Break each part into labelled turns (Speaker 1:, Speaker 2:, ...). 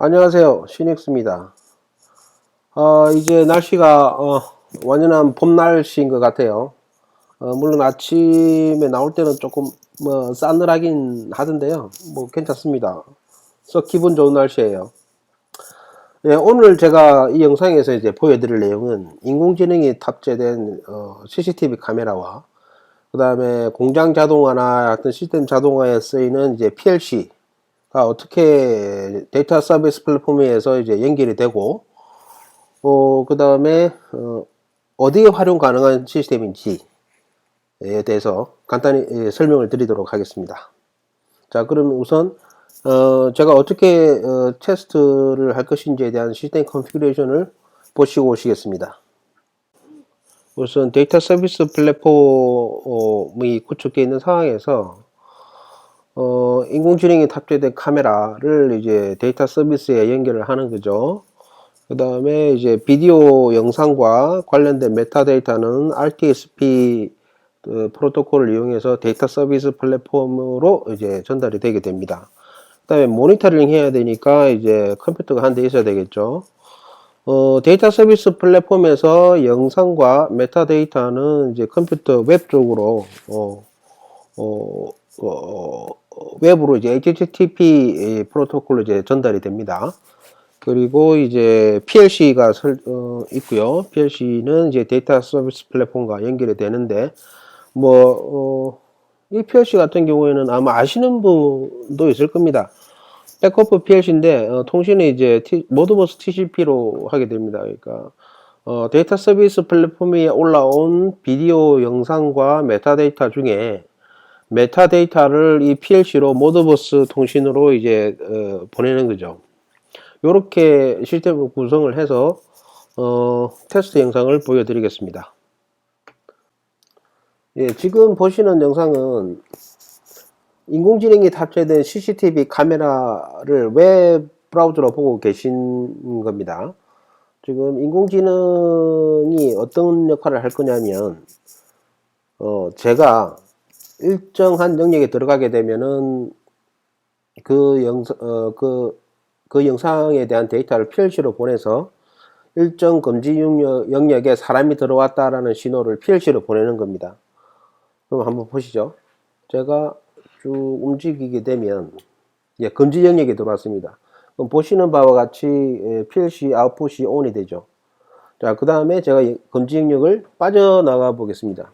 Speaker 1: 안녕하세요. 시닉스입니다. 이제 날씨가 완연한 봄 날씨인 것 같아요. 물론 아침에 나올 때는 조금 싸늘하긴 하던데요. 뭐 괜찮습니다. 썩 기분 좋은 날씨예요. 네, 오늘 제가 이 영상에서 이제 보여드릴 내용은 인공지능이 탑재된 CCTV 카메라와 그 다음에 공장 자동화나 어떤 시스템 자동화에 쓰이는 이제 PLC가 어떻게 데이터 서비스 플랫폼에서 이제 연결이 되고 그 다음에 어디에 활용 가능한 시스템인지에 대해서 간단히 설명을 드리도록 하겠습니다. 자, 그러면 우선 제가 어떻게 테스트를 할 것인지에 대한 시스템 컨피그레이션을 보시고 오시겠습니다. 우선 데이터 서비스 플랫폼이 구축되어 있는 상황에서 인공지능이 탑재된 카메라를 이제 데이터 서비스에 연결을 하는 거죠. 그 다음에 이제 비디오 영상과 관련된 메타데이터는 RTSP 프로토콜을 이용해서 데이터 서비스 플랫폼으로 이제 전달이 되게 됩니다. 그 다음에 모니터링 해야 되니까 이제 컴퓨터가 한 대 있어야 되겠죠. 데이터 서비스 플랫폼에서 영상과 메타데이터는 이제 컴퓨터 웹 쪽으로 웹으로 이제 HTTP 프로토콜로 이제 전달이 됩니다. 그리고 이제 PLC가 있고요. PLC는 이제 데이터 서비스 플랫폼과 연결이 되는데, 이 PLC 같은 경우에는 아마 아시는 분도 있을 겁니다. 백오프 PLC인데, 통신을 이제 모드버스 TCP로 하게 됩니다. 그러니까, 데이터 서비스 플랫폼 위에 올라온 비디오 영상과 메타데이터 중에 메타데이터를 이 PLC로 모드버스 통신으로 이제 보내는 거죠. 이렇게 시스템을 구성을 해서 테스트 영상을 보여드리겠습니다. 예, 지금 보시는 영상은 인공지능이 탑재된 CCTV 카메라를 웹 브라우저로 보고 계신 겁니다. 지금 인공지능이 어떤 역할을 할 거냐면 제가 일정한 영역에 들어가게 되면은 그 영상에 대한 데이터를 PLC로 보내서 일정 금지 영역에 사람이 들어왔다라는 신호를 PLC로 보내는 겁니다. 그럼 한번 보시죠. 제가 쭉 움직이게 되면 금지 영역에 들어왔습니다. 그럼 보시는 바와 같이 PLC 아웃풋이 ON이 되죠. 자, 그 다음에 제가 금지 영역을 빠져나가 보겠습니다.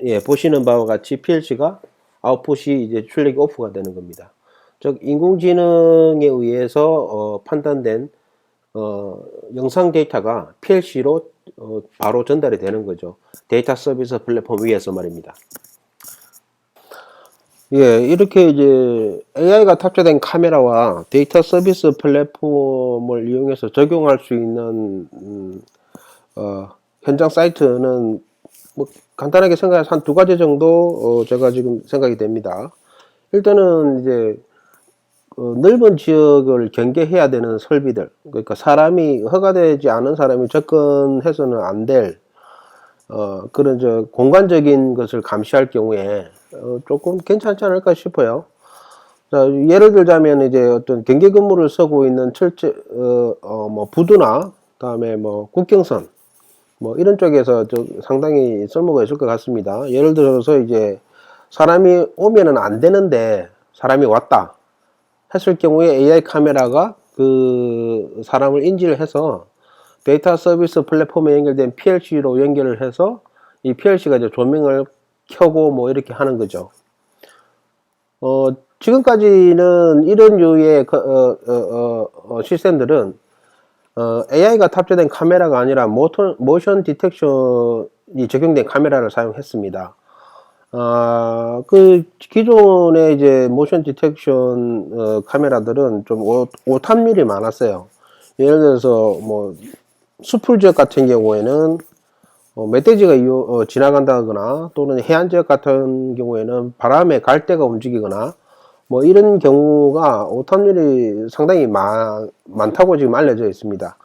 Speaker 1: 예, 보시는 바와 같이 PLC가 아웃풋이 이제 출력이 오프가 되는 겁니다. 즉 인공지능에 의해서 판단된 영상 데이터가 PLC로 바로 전달이 되는 거죠. 데이터 서비스 플랫폼 위에서 말입니다. 예, 이렇게 이제 AI가 탑재된 카메라와 데이터 서비스 플랫폼을 이용해서 적용할 수 있는 현장 사이트는 간단하게 생각해서 한 두 가지 정도 제가 지금 생각이 됩니다. 일단은 이제 넓은 지역을 경계해야 되는 설비들, 그러니까 허가되지 않은 사람이 접근해서는 안 될 그런 공간적인 것을 감시할 경우에 조금 괜찮지 않을까 싶어요. 자, 예를 들자면 이제 어떤 경계 근무를 서고 있는 부두나 그다음에 국경선 이런 쪽에서 상당히 쓸모가 있을 것 같습니다. 예를 들어서 이제 사람이 오면은 안 되는데 사람이 왔다 했을 경우에 AI 카메라가 그 사람을 인지를 해서 데이터 서비스 플랫폼에 연결된 PLC로 연결을 해서 이 PLC가 이제 조명을 켜고 이렇게 하는 거죠. 지금까지는 이런 류의 시스템들은 AI가 탑재된 카메라가 아니라 모션 디텍션이 적용된 카메라를 사용했습니다. 그 기존의 이제 모션 디텍션 카메라들은 좀 오탐률이 많았어요. 예를 들어서 수풀 지역 같은 경우에는 멧돼지가 지나간다거나 또는 해안 지역 같은 경우에는 바람에 갈대가 움직이거나 이런 경우가 오탐률이 상당히 많다고 지금 알려져 있습니다.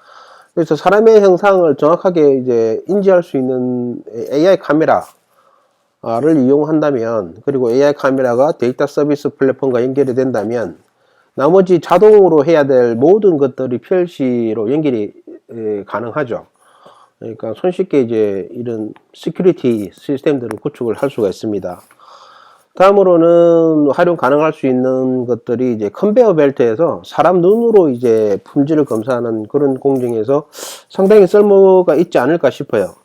Speaker 1: 그래서 사람의 형상을 정확하게 이제 인지할 수 있는 AI 카메라 를 이용한다면, 그리고 AI 카메라가 데이터 서비스 플랫폼과 연결이 된다면 나머지 자동으로 해야 될 모든 것들이 PLC로 연결이 가능하죠. 그러니까 손쉽게 이제 이런 시큐리티 시스템들을 구축을 할 수가 있습니다. 다음으로는 활용 가능할 수 있는 것들이 이제 컨베어 벨트에서 사람 눈으로 이제 품질을 검사하는 그런 공정에서 상당히 쓸모가 있지 않을까 싶어요.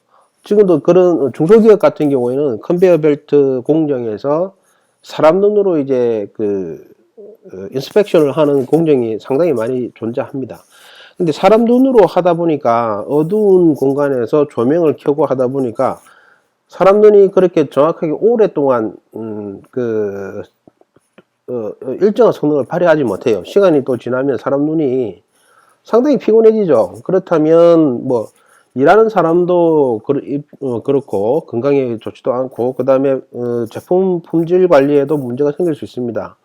Speaker 1: 지금도 그런 중소기업 같은 경우에는 컨베어 벨트 공정에서 사람 눈으로 이제 인스펙션을 하는 공정이 상당히 많이 존재합니다. 근데 사람 눈으로 하다 보니까 어두운 공간에서 조명을 켜고 하다 보니까 사람 눈이 그렇게 정확하게 오랫동안 일정한 성능을 발휘하지 못해요. 시간이 또 지나면 사람 눈이 상당히 피곤해지죠. 그렇다면 뭐 일하는 사람도 그렇고 건강에 좋지도 않고 그 다음에 제품 품질 관리에도 문제가 생길 수 있습니다.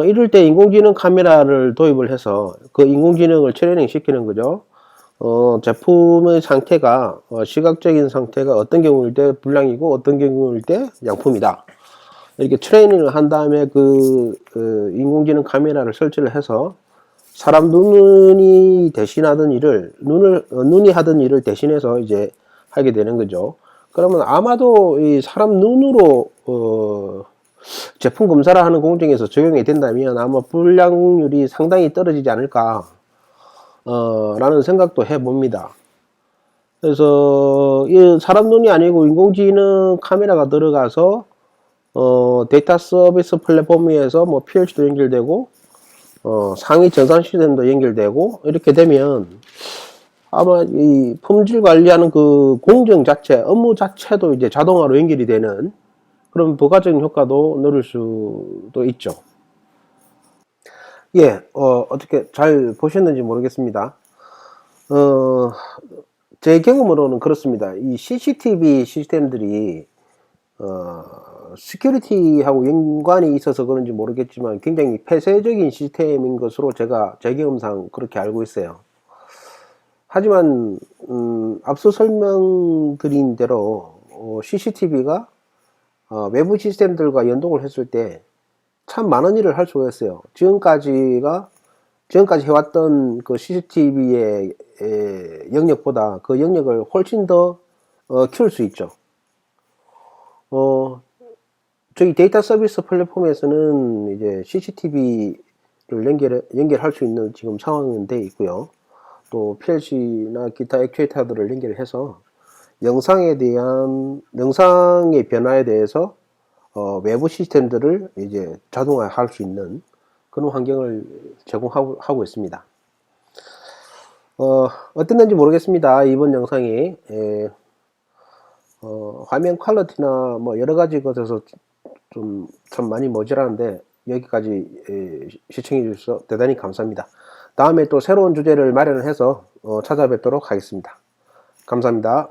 Speaker 1: 이럴 때 인공지능 카메라를 도입을 해서 그 인공지능을 트레이닝 시키는 거죠. 제품의 상태가 시각적인 상태가 어떤 경우일 때 불량이고 어떤 경우일 때 양품이다. 이렇게 트레이닝을 한 다음에 인공지능 카메라를 설치를 해서 사람 눈이 대신하던 일을 눈이 하던 일을 대신해서 이제 하게 되는 거죠. 그러면 아마도 이 사람 눈으로 제품 검사를 하는 공정에서 적용이 된다면 아마 불량률이 상당히 떨어지지 않을까 라는 생각도 해봅니다. 그래서 이 사람 눈이 아니고 인공지능 카메라가 들어가서 데이터 서비스 플랫폼에서 뭐 PLC도 연결되고 상위 전산 시스템도 연결되고 이렇게 되면 아마 이 품질 관리하는 그 공정 자체, 업무 자체도 이제 자동화로 연결이 되는 그런 부가적인 효과도 누릴 수도 있죠. 예, 어떻게 잘 보셨는지 모르겠습니다. 제 경험으로는 그렇습니다. 이 CCTV 시스템들이, 시큐리티하고 연관이 있어서 그런지 모르겠지만 굉장히 폐쇄적인 시스템인 것으로 제가 제 경험상 그렇게 알고 있어요. 하지만, 앞서 설명드린 대로, CCTV가 외부 시스템들과 연동을 했을 때 참 많은 일을 할 수가 있어요. 지금까지 해왔던 그 CCTV의 영역보다 그 영역을 훨씬 더 키울 수 있죠. 저희 데이터 서비스 플랫폼에서는 이제 CCTV를 연결할 수 있는 지금 상황은 돼 있고요. 또 PLC나 기타 액추에이터들을 연결해서 영상의 변화에 대해서 외부 시스템들을 이제 자동화할 수 있는 그런 환경을 제공하고 있습니다. 어땠는지 모르겠습니다. 이번 영상이 화면 퀄리티나 뭐 여러 가지 것에서 좀 참 많이 모자라는데 여기까지 시청해 주셔서 대단히 감사합니다. 다음에 또 새로운 주제를 마련을 해서 찾아뵙도록 하겠습니다. 감사합니다.